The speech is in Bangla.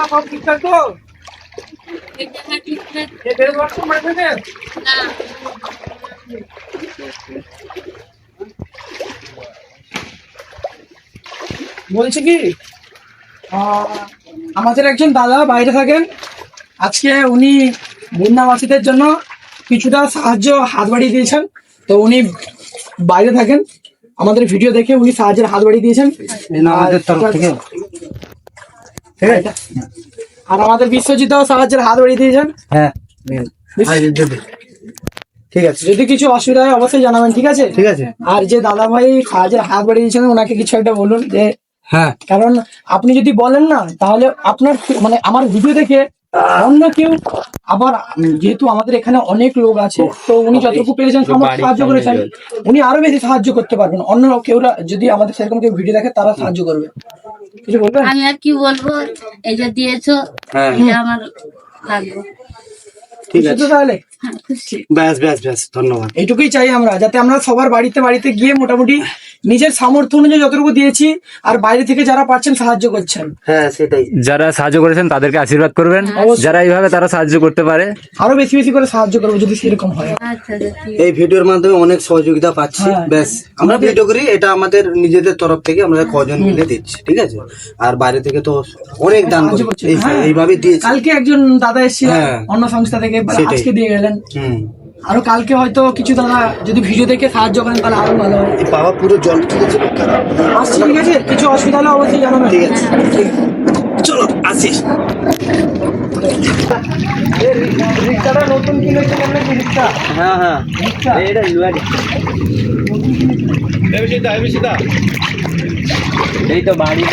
পড়াশোনা সব ঠিকঠাক তো? এ দেড় বছর সময় থেকে? বলছি কি আমাদের একজন দাদা বাইরে থাকেন, আজকে উনি বন্যাবাসীদের জন্য কিছুটা সাহায্য হাত বাড়িয়ে দিয়েছেন। তো উনি বাইরে থাকেন, আমাদের ভিডিও দেখে উনি সাহায্যের হাত বাড়িয়ে দিয়েছেন আমাদের তরফ থেকে। আর আমাদের বিশ্বজিৎও সাহায্যের হাত বাড়িয়ে দিয়েছেন। হ্যাঁ ঠিক আছে, যদি কিছু অসুবিধা হয় অবশ্যই জানাবেন। ঠিক আছে ঠিক আছে। আর যে দাদা ভাই সাহায্যের হাত বাড়িয়ে দিয়েছেন ওনাকে কিছু একটা বলুন যে হ্যাঁ, কারণ আপনি যদি বলেন না তাহলে আপনার মানে আমার ভিডিও দেখে অন্য কেউ আবার, যেহেতু আমাদের এখানে অনেক লোক আছে তো উনি যতটুকু পেরেছেন সাহায্য করেছেন, উনি আরো বেশি সাহায্য করতে পারবেন। অন্য কেউরা যদি আমাদের সেরকম কেউ ভিডিও দেখে তারা সাহায্য করবে। কিছু বলবেন? আমি আর কি বলবো, এই যে দিয়েছো এটা আমার ভাগ্য। ঠিক আছে তাহলে ব্যাস ব্যাস ব্যাস, ধন্যবাদ। এইটুকুই চাই আমরা, যাতে আমরা সবার বাড়িতে বাড়িতে গিয়ে মোটামুটি নিজের সামর্থ্য অনুযায়ী যতটুকু দিয়েছি, আর বাইরে থেকে যারা পারছেন সাহায্য করছেন। হ্যাঁ সেটাই, যারা সাহায্য করেছেন তাদেরকে আশীর্বাদ করবেন, যারা এইভাবে তারা সাহায্য করতে পারে আরো বেশি বেশি করে সাহায্য করবো যদি সেরকম হয়। আচ্ছা এই ভিডিওর মাধ্যমে অনেক সহযোগিতা পাচ্ছি। ব্যাস আমরা ভিডিও করি, এটা আমাদের নিজেদের তরফ থেকে আমরা কজন মিলে দিচ্ছি। ঠিক আছে, আর বাইরে থেকে তো অনেক দান করছে, এইভাবে দিয়েছি। কালকে একজন দাদা এসেছিল অন্য সংস্থা থেকে, আজকে দিয়ে গেলেন। আরো কালকে হয়তো কিছু দাদা যদি ভিডিও দেখে সাহায্য করেন তাহলে আরো ভালো হয়। বাবা পুরো জল আসছি, ঠিক আছে, কিছু অসুবিধা হলে অবশ্যই জানাবেন। ঠিক আছে, চলো আসিস। রিক্সাটা নতুন কিনেছিলেন নাকি? রিক্সা? হ্যাঁ হ্যাঁ, এটা এই তো বাড়ি